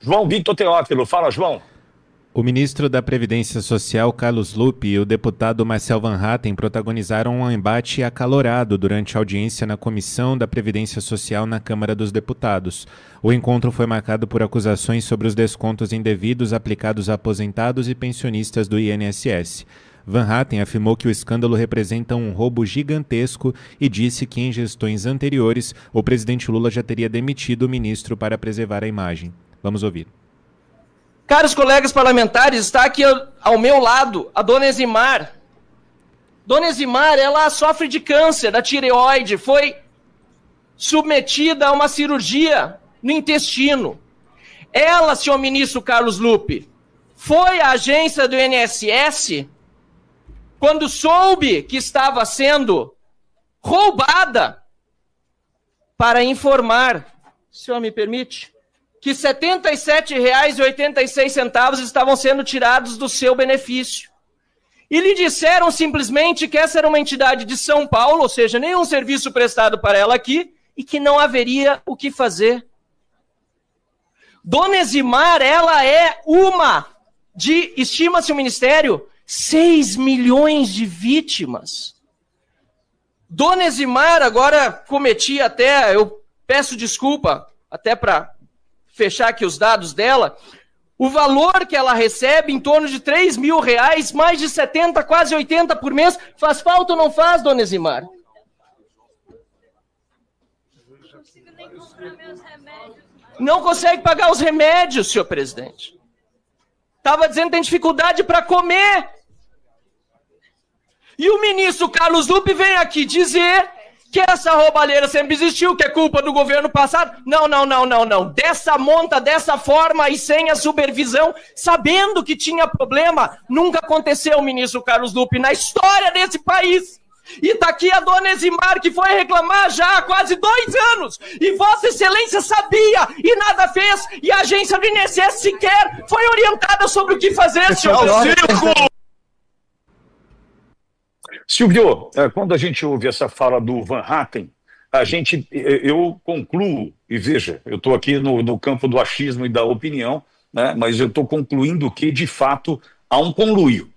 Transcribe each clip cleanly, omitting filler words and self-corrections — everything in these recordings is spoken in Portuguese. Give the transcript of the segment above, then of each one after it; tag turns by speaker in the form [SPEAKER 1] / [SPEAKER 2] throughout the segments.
[SPEAKER 1] João Vitor Teófilo. Fala, João.
[SPEAKER 2] O ministro da Previdência Social, Carlos Lupe, e o deputado Marcel Van Hatten protagonizaram um embate acalorado durante a audiência na Comissão da Previdência Social na Câmara dos Deputados. O encontro foi marcado por acusações sobre os descontos indevidos aplicados a aposentados e pensionistas do INSS. Van Hatten afirmou que o escândalo representa um roubo gigantesco e disse que em gestões anteriores o presidente Lula já teria demitido o ministro para preservar a imagem. Vamos ouvir.
[SPEAKER 3] Caros colegas parlamentares, está aqui ao meu lado a dona Eximar. Dona Eximar, ela sofre de câncer da tireoide, foi submetida a uma cirurgia no intestino. Ela, senhor ministro Carlos Lupe, foi à agência do INSS quando soube que estava sendo roubada para informar, se o senhor me permite, que R$ 77,86 estavam sendo tirados do seu benefício. E lhe disseram simplesmente que essa era uma entidade de São Paulo, ou seja, nenhum serviço prestado para ela aqui, e que não haveria o que fazer. Dona Eximar, ela é uma de, estima-se o Ministério, 6 milhões de vítimas. Dona Eximar, agora cometi até, eu peço desculpa, até para fechar aqui os dados dela, o valor que ela recebe em torno de R$ 3.000, mais de 70, quase 80 por mês, faz falta ou não faz, dona Eximar? Não consegue pagar os remédios, senhor presidente. Estava dizendo que tem dificuldade para comer. E o ministro Carlos Lupe vem aqui dizer que essa roubalheira sempre existiu, que é culpa do governo passado. Não. Dessa monta, dessa forma e sem a supervisão, sabendo que tinha problema, nunca aconteceu, ministro Carlos Lupe, na história desse país. E tá aqui a dona Eximar, que foi reclamar já há quase 2 anos. E Vossa Excelência sabia e nada fez. E a agência do INSS sequer foi orientada sobre o que fazer, senhor.
[SPEAKER 1] Silvio, quando a gente ouve essa fala do Van Hatten, eu concluo, e veja, eu estou aqui no campo do achismo e da opinião, né, mas eu estou concluindo que, de fato, há um conluio.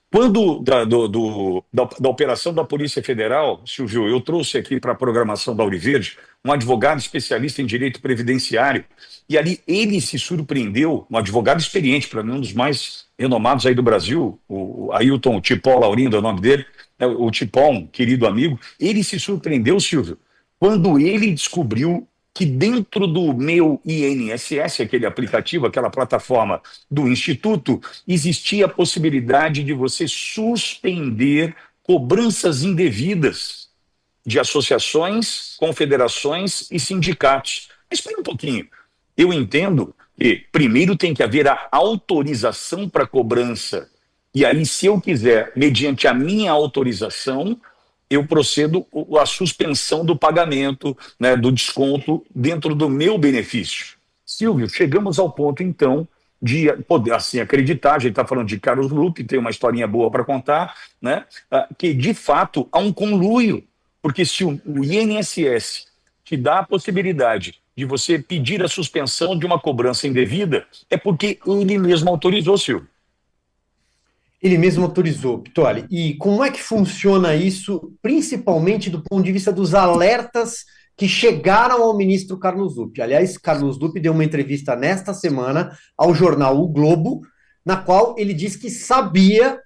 [SPEAKER 1] Quando da operação da Polícia Federal, Silvio, eu trouxe aqui para a programação da Ouro Verde um advogado especialista em direito previdenciário, e ali ele se surpreendeu, um advogado experiente, para mim um dos mais renomados aí do Brasil, o Ailton Tipol Laurindo é o nome dele, o Tipol, querido amigo, ele se surpreendeu, Silvio, quando ele descobriu que dentro do meu INSS, aquele aplicativo, aquela plataforma do Instituto, existia a possibilidade de você suspender cobranças indevidas de associações, confederações e sindicatos. Mas espera um pouquinho, eu entendo que primeiro tem que haver a autorização para cobrança, e aí se eu quiser, mediante a minha autorização, eu procedo a suspensão do pagamento, né, do desconto dentro do meu benefício. Silvio, chegamos ao ponto, então, de poder assim acreditar, a gente está falando de Carlos Lupe, tem uma historinha boa para contar, né, que de fato há um conluio, porque se o INSS te dá a possibilidade de você pedir a suspensão de uma cobrança indevida, é porque ele mesmo autorizou, Silvio.
[SPEAKER 4] Ele mesmo autorizou, Pitoli. E como é que funciona isso, principalmente do ponto de vista dos alertas que chegaram ao ministro Carlos Lupe? Aliás, Carlos Lupe deu uma entrevista nesta semana ao jornal O Globo, na qual ele disse que sabia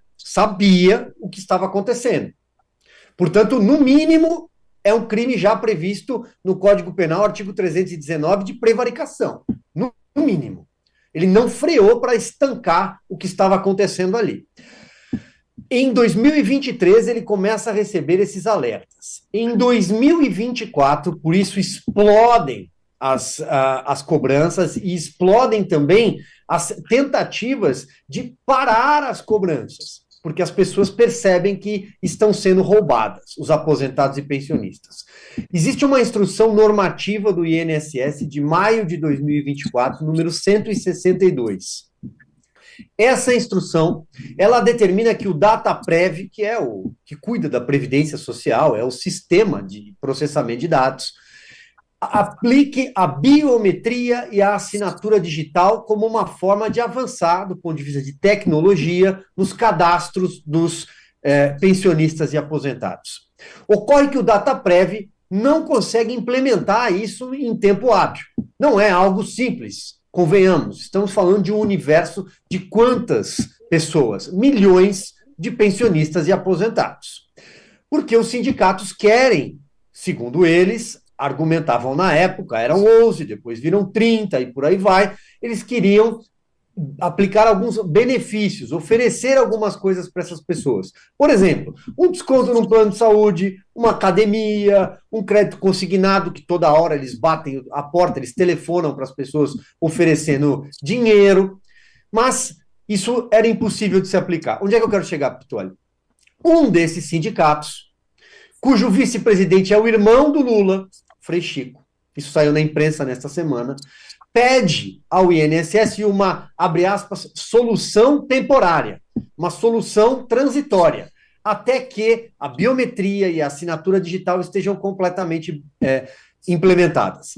[SPEAKER 4] o que estava acontecendo. Portanto, no mínimo, é um crime já previsto no Código Penal, artigo 319, de prevaricação. No mínimo. Ele não freou para estancar o que estava acontecendo ali. Em 2023, ele começa a receber esses alertas. Em 2024, por isso explodem as cobranças e explodem também as tentativas de parar as cobranças, porque as pessoas percebem que estão sendo roubadas, os aposentados e pensionistas. Existe uma instrução normativa do INSS de maio de 2024, número 162. Essa instrução, ela determina que o DataPrev, que é o que cuida da Previdência Social, é o sistema de processamento de dados, aplique a biometria e a assinatura digital como uma forma de avançar, do ponto de vista de tecnologia, nos cadastros dos pensionistas e aposentados. Ocorre que o DataPrev não consegue implementar isso em tempo hábil. Não é algo simples, convenhamos. Estamos falando de um universo de quantas pessoas? Milhões de pensionistas e aposentados. Porque os sindicatos querem, segundo eles, argumentavam na época, eram 11, depois viram 30 e por aí vai, eles queriam aplicar alguns benefícios, oferecer algumas coisas para essas pessoas. Por exemplo, um desconto num plano de saúde, uma academia, um crédito consignado, que toda hora eles batem a porta, eles telefonam para as pessoas oferecendo dinheiro, mas isso era impossível de se aplicar. Onde é que eu quero chegar, Pitoli? Um desses sindicatos, cujo vice-presidente é o irmão do Lula, Frei Chico, isso saiu na imprensa nesta semana, pede ao INSS uma, abre aspas, solução temporária, uma solução transitória, até que a biometria e a assinatura digital estejam completamente implementadas.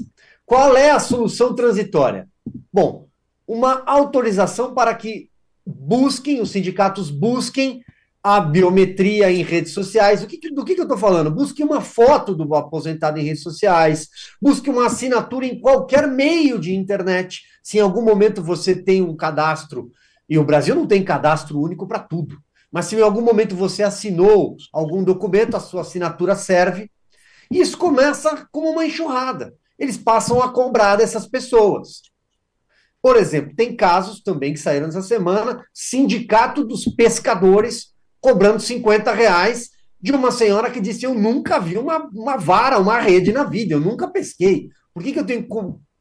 [SPEAKER 4] Qual é a solução transitória? Bom, uma autorização para que os sindicatos busquem a biometria em redes sociais. Do que eu estou falando? Busque uma foto do aposentado em redes sociais, busque uma assinatura em qualquer meio de internet. Se em algum momento você tem um cadastro, e o Brasil não tem cadastro único para tudo, mas se em algum momento você assinou algum documento, a sua assinatura serve, e isso começa como uma enxurrada. Eles passam a cobrar dessas pessoas. Por exemplo, tem casos também que saíram essa semana, Sindicato dos Pescadores cobrando R$50 de uma senhora que disse: eu nunca vi uma vara, uma rede na vida, eu nunca pesquei. Por que eu tenho que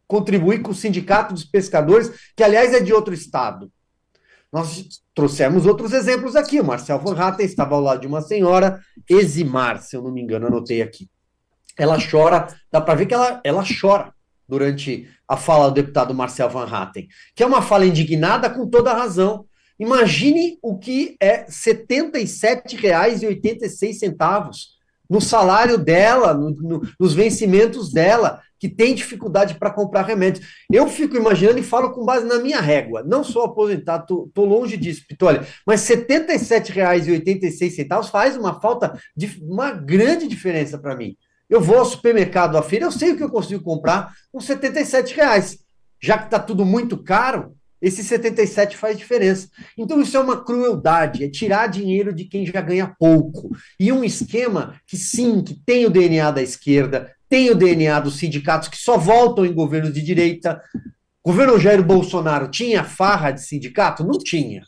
[SPEAKER 4] contribuir com o Sindicato dos Pescadores, que aliás é de outro estado? Nós trouxemos outros exemplos aqui. O Marcel Van Hatten estava ao lado de uma senhora, Eximar, se eu não me engano, anotei aqui. Ela chora, dá para ver que ela chora durante a fala do deputado Marcel Van Hatten, que é uma fala indignada com toda a razão. Imagine o que é R$ 77,86 no salário dela, nos vencimentos dela, que tem dificuldade para comprar remédios. Eu fico imaginando e falo com base na minha régua. Não sou aposentado, estou longe disso, Pitoli, mas R$ 77,86 faz uma grande diferença para mim. Eu vou ao supermercado, à feira, eu sei o que eu consigo comprar com R$ 77. Já que está tudo muito caro, esse 77 faz diferença. Então isso é uma crueldade, é tirar dinheiro de quem já ganha pouco. E um esquema que sim, que tem o DNA da esquerda, tem o DNA dos sindicatos que só voltam em governos de direita. O governo Jair Bolsonaro tinha farra de sindicato? Não tinha.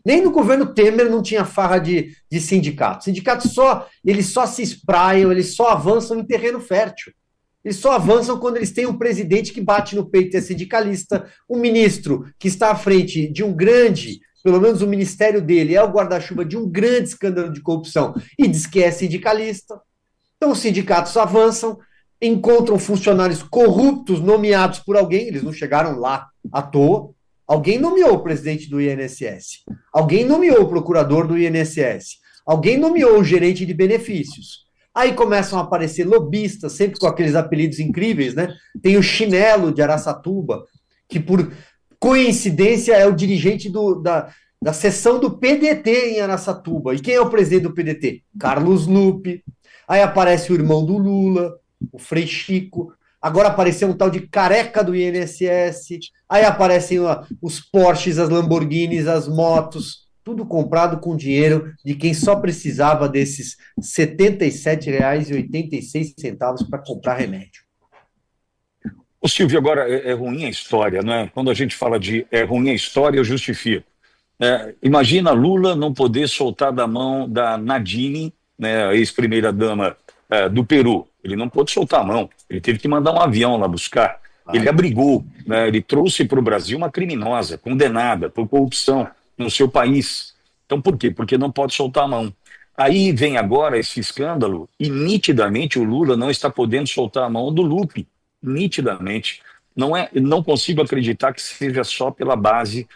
[SPEAKER 4] Nem no governo Temer não tinha farra de sindicato. Sindicatos eles só se espraiam, eles só avançam em terreno fértil. Eles só avançam quando eles têm um presidente que bate no peito e é sindicalista, um ministro que está à frente de um grande, pelo menos o ministério dele é o guarda-chuva de um grande escândalo de corrupção e diz que é sindicalista. Então os sindicatos avançam, encontram funcionários corruptos nomeados por alguém, eles não chegaram lá à toa, alguém nomeou o presidente do INSS, alguém nomeou o procurador do INSS, alguém nomeou o gerente de benefícios. Aí começam a aparecer lobistas, sempre com aqueles apelidos incríveis, né? Tem o Chinelo de Araçatuba, que por coincidência é o dirigente da seção do PDT em Araçatuba. E quem é o presidente do PDT? Carlos Lupe. Aí aparece o irmão do Lula, o Frei Chico. Agora apareceu um tal de careca do INSS. Aí aparecem os Porsches, as Lamborghinis, as motos. Tudo comprado com dinheiro de quem só precisava desses R$ 77,86 para comprar remédio.
[SPEAKER 1] Ô Silvio, agora é ruim a história, né? Quando a gente fala de é ruim a história, eu justifico. Imagina Lula não poder soltar da mão da Nadine, né, a ex-primeira-dama do Peru. Ele não pôde soltar a mão, ele teve que mandar um avião lá buscar. Ele abrigou, né, ele trouxe para o Brasil uma criminosa, condenada por corrupção no seu país. Então por quê? Porque não pode soltar a mão. Aí vem agora esse escândalo e nitidamente o Lula não está podendo soltar a mão do Lupe. Nitidamente. Não consigo acreditar que seja só pela base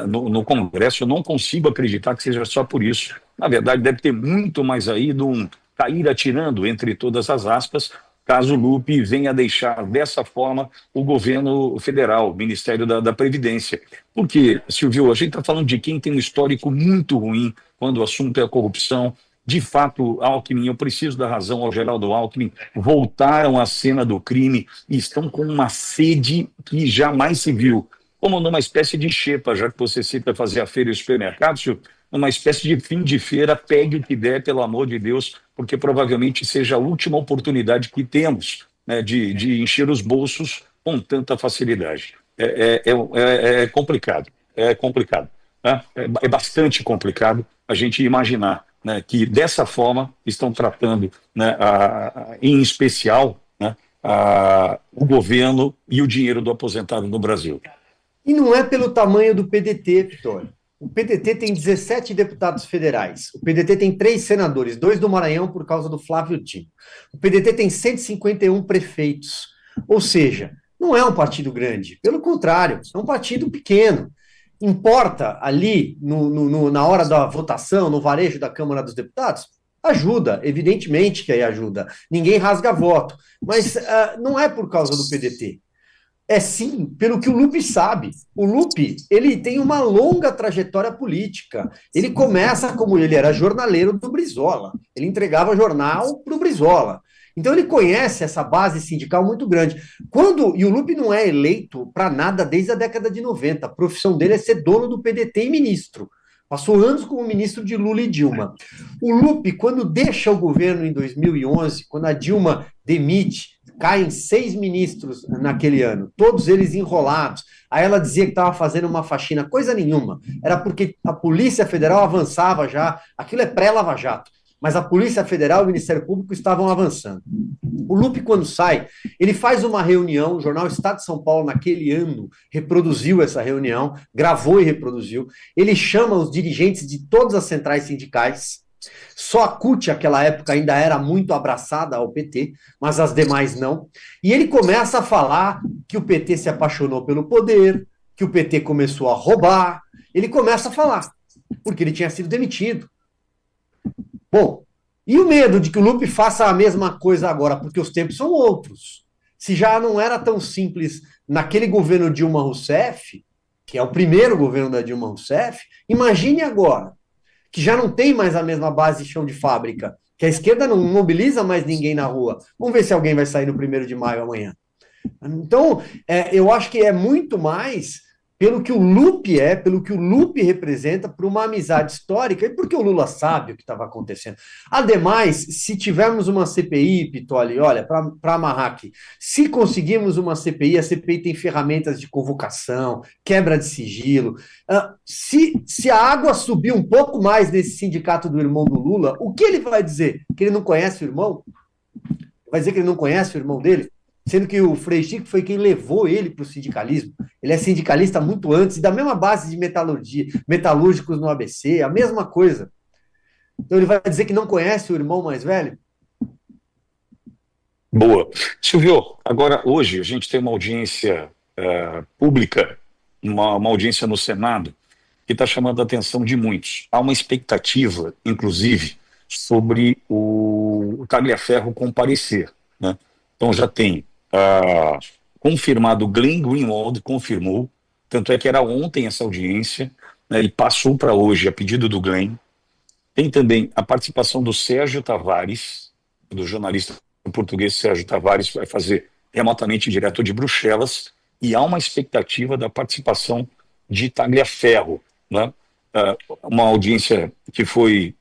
[SPEAKER 1] no Congresso, eu não consigo acreditar que seja só por isso. Na verdade, deve ter muito mais aí de um cair atirando, entre todas as aspas, caso o Lupe venha a deixar dessa forma o governo federal, o Ministério da Previdência. Porque, Silvio, a gente está falando de quem tem um histórico muito ruim quando o assunto é a corrupção. De fato, Alckmin, eu preciso dar razão ao Geraldo Alckmin, voltaram à cena do crime e estão com uma sede que jamais se viu, como numa espécie de xepa, já que você cita fazer a feira e o supermercado, Silvio, numa espécie de fim de feira, pegue o que der, pelo amor de Deus, porque provavelmente seja a última oportunidade que temos, né, de encher os bolsos com tanta facilidade. É complicado, né? É bastante complicado a gente imaginar, né, que dessa forma estão tratando, né, em especial, né, o governo e o dinheiro do aposentado no Brasil.
[SPEAKER 4] E não é pelo tamanho do PDT, Vitória. O PDT tem 17 deputados federais. O PDT tem 3 senadores, 2 do Maranhão por causa do Flávio Dino. O PDT tem 151 prefeitos. Ou seja, não é um partido grande. Pelo contrário, é um partido pequeno. Importa ali, na hora da votação, no varejo da Câmara dos Deputados? Ajuda, evidentemente que aí ajuda. Ninguém rasga voto. Mas não é por causa do PDT. É sim, pelo que o Lupe sabe. O Lupe, ele tem uma longa trajetória política. Ele começa como ele era jornaleiro do Brizola. Ele entregava jornal para o Brizola. Então ele conhece essa base sindical muito grande. E o Lupe não é eleito para nada desde a década de 90. A profissão dele é ser dono do PDT e ministro. Passou anos como ministro de Lula e Dilma. O Lupe, quando deixa o governo em 2011, quando a Dilma demite, caem 6 ministros naquele ano, todos eles enrolados. Aí ela dizia que estava fazendo uma faxina, coisa nenhuma. Era porque a Polícia Federal avançava já, aquilo é pré-Lava Jato, mas a Polícia Federal e o Ministério Público estavam avançando. O Lupe, quando sai, ele faz uma reunião, o jornal Estado de São Paulo, naquele ano, reproduziu essa reunião, gravou e reproduziu. Ele chama os dirigentes de todas as centrais sindicais. Só a CUT, naquela época, ainda era muito abraçada ao PT, mas as demais não. E ele começa a falar que o PT se apaixonou pelo poder, que o PT começou a roubar. Ele começa a falar, porque ele tinha sido demitido. Bom, e o medo de que o Lupe faça a mesma coisa agora, porque os tempos são outros. Se já não era tão simples naquele governo Dilma Rousseff, que é o primeiro governo da Dilma Rousseff, imagine agora, que já não tem mais a mesma base de chão de fábrica, que a esquerda não mobiliza mais ninguém na rua. Vamos ver se alguém vai sair no 1º de maio amanhã. Então, eu acho que é muito mais pelo que o Lupe pelo que o Lupe representa, por uma amizade histórica, e porque o Lula sabe o que estava acontecendo. Ademais, se tivermos uma CPI, Pitoli, olha, para amarrar aqui, se conseguirmos uma CPI, a CPI tem ferramentas de convocação, quebra de sigilo. Se a água subir um pouco mais nesse sindicato do irmão do Lula, o que ele vai dizer? Que ele não conhece o irmão? Vai dizer que ele não conhece o irmão dele? Sendo que o Frei Chico foi quem levou ele para o sindicalismo. Ele é sindicalista muito antes, da mesma base de metalurgia, metalúrgicos no ABC, a mesma coisa. Então ele vai dizer que não conhece o irmão mais velho?
[SPEAKER 1] Boa. Silvio, agora hoje a gente tem uma audiência pública, uma audiência no Senado, que está chamando a atenção de muitos. Há uma expectativa, inclusive, sobre o Tagliaferro comparecer, né? Então já tem confirmado, Glenn Greenwald confirmou, tanto é que era ontem essa audiência, né, e passou para hoje a pedido do Glenn. Tem também a participação do Sérgio Tavares, do jornalista português Sérgio Tavares, vai fazer remotamente direto de Bruxelas, e há uma expectativa da participação de Tagliaferro, né? Uma audiência que foi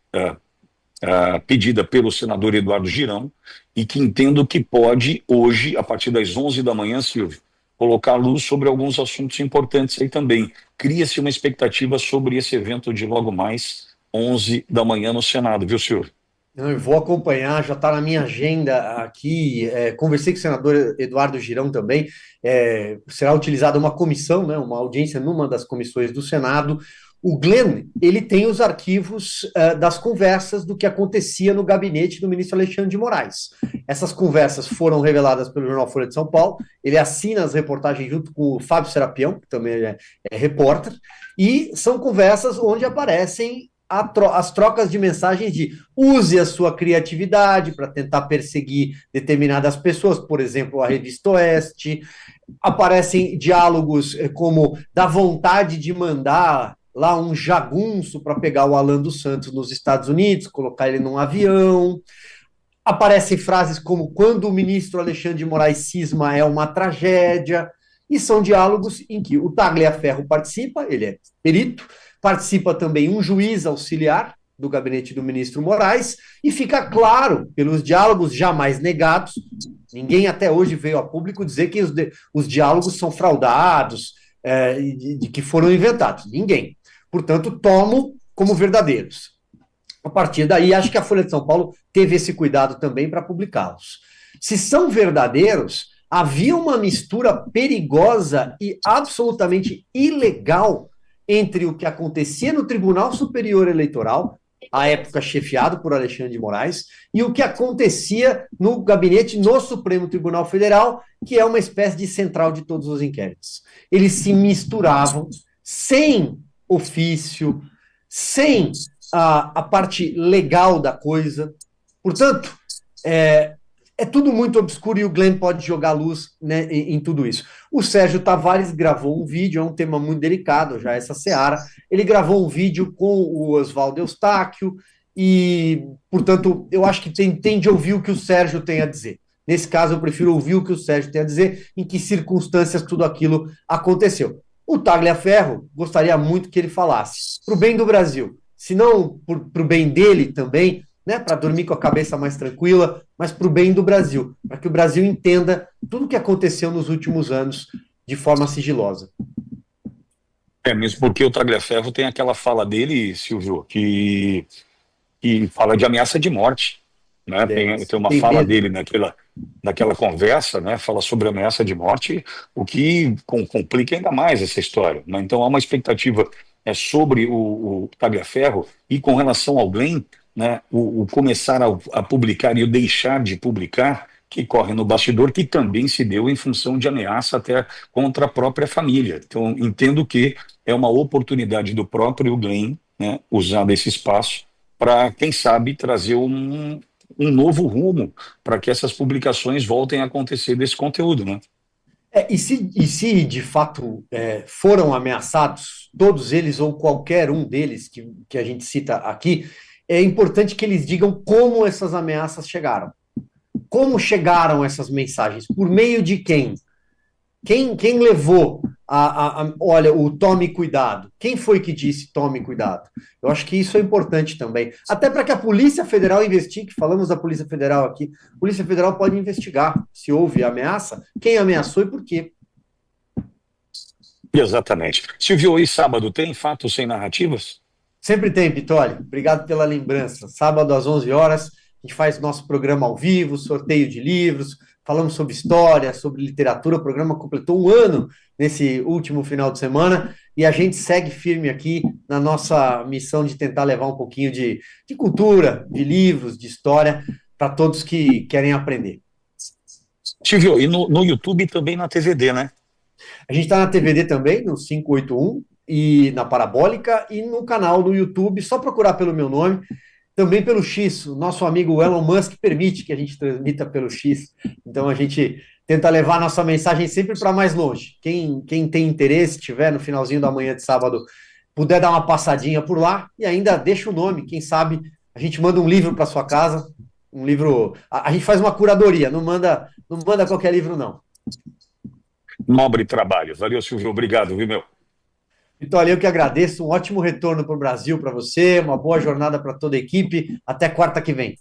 [SPEAKER 1] pedida pelo senador Eduardo Girão, e que entendo que pode, hoje, a partir das 11 da manhã, Silvio, colocar luz sobre alguns assuntos importantes aí também. Cria-se uma expectativa sobre esse evento de logo mais 11 da manhã no Senado, viu, Silvio?
[SPEAKER 4] Eu vou acompanhar, já está na minha agenda aqui, conversei com o senador Eduardo Girão também, será utilizada uma comissão, né, uma audiência numa das comissões do Senado. O Glenn, ele tem os arquivos das conversas do que acontecia no gabinete do ministro Alexandre de Moraes. Essas conversas foram reveladas pelo jornal Folha de São Paulo, ele assina as reportagens junto com o Fábio Serapião, que também é repórter, e são conversas onde aparecem as trocas de mensagens de use a sua criatividade para tentar perseguir determinadas pessoas, por exemplo, a Revista Oeste. Aparecem diálogos como da vontade de mandar lá um jagunço para pegar o Alan dos Santos nos Estados Unidos, colocar ele num avião. Aparecem frases como quando o ministro Alexandre de Moraes cisma é uma tragédia, e são diálogos em que o Tagliaferro participa, ele é perito, participa também um juiz auxiliar do gabinete do ministro Moraes, e fica claro, pelos diálogos jamais negados, ninguém até hoje veio a público dizer que os diálogos são fraudados, de que foram inventados. Ninguém. Portanto, tomo como verdadeiros. A partir daí, acho que a Folha de São Paulo teve esse cuidado também para publicá-los. Se são verdadeiros, havia uma mistura perigosa e absolutamente ilegal entre o que acontecia no Tribunal Superior Eleitoral, à época chefiado por Alexandre de Moraes, e o que acontecia no gabinete no Supremo Tribunal Federal, que é uma espécie de central de todos os inquéritos. Eles se misturavam sem ofício, sem a parte legal da coisa. Portanto, é tudo muito obscuro e o Glenn pode jogar luz, né, em tudo isso. O Sérgio Tavares gravou um vídeo, é um tema muito delicado, já essa seara. Ele gravou um vídeo com o Oswaldo Eustáquio e, portanto, eu acho que tem de ouvir o que o Sérgio tem a dizer. Nesse caso, eu prefiro ouvir o que o Sérgio tem a dizer, em que circunstâncias tudo aquilo aconteceu. O Tagliaferro gostaria muito que ele falasse para o bem do Brasil, se não para o bem dele também, né, para dormir com a cabeça mais tranquila, mas para o bem do Brasil, para que o Brasil entenda tudo o que aconteceu nos últimos anos de forma sigilosa.
[SPEAKER 1] Mesmo porque o Tagliaferro tem aquela fala dele, Silvio, que fala de ameaça de morte, né? Tem uma fala medo dele naquela conversa, né? Fala sobre ameaça de morte, o que complica ainda mais essa história, né? Então há uma expectativa sobre o Tagliaferro e com relação ao Glenn, né, o começar a publicar e o deixar de publicar, que corre no bastidor, que também se deu em função de ameaça até contra a própria família. Então, entendo que é uma oportunidade do próprio Glenn, né, usar desse espaço para, quem sabe, trazer um novo rumo para que essas publicações voltem a acontecer desse conteúdo, né?
[SPEAKER 4] E se de fato foram ameaçados, todos eles ou qualquer um deles que a gente cita aqui, é importante que eles digam como essas ameaças chegaram. Como chegaram essas mensagens? Por meio de quem? Quem levou olha, o tome cuidado? Quem foi que disse tome cuidado? Eu acho que isso é importante também. Até para que a Polícia Federal investigue, falamos da Polícia Federal aqui, a Polícia Federal pode investigar se houve ameaça, quem ameaçou e por quê.
[SPEAKER 1] Exatamente. Silvio, e sábado tem Fatos Sem Narrativas?
[SPEAKER 4] Sempre tem, Pitoli. Obrigado pela lembrança. Sábado às 11 horas, a gente faz nosso programa ao vivo, sorteio de livros, falamos sobre história, sobre literatura. O programa completou 1 ano nesse último final de semana e a gente segue firme aqui na nossa missão de tentar levar um pouquinho de cultura, de livros, de história para todos que querem aprender.
[SPEAKER 1] Silvio, e no YouTube também na TVD, né?
[SPEAKER 4] A gente está na TVD também, no 581, e na Parabólica, e no canal do YouTube, só procurar pelo meu nome, também pelo X, o nosso amigo Elon Musk permite que a gente transmita pelo X, então a gente tenta levar a nossa mensagem sempre para mais longe. Quem tem interesse, tiver no finalzinho da manhã de sábado, puder dar uma passadinha por lá, e ainda deixa o nome, quem sabe a gente manda um livro para sua casa, um livro, a gente faz uma curadoria, não manda qualquer livro não.
[SPEAKER 1] Nobre trabalho, valeu Silvio, obrigado, viu meu?
[SPEAKER 4] Então, eu que agradeço, um ótimo retorno para o Brasil para você, uma boa jornada para toda a equipe, até quarta que vem.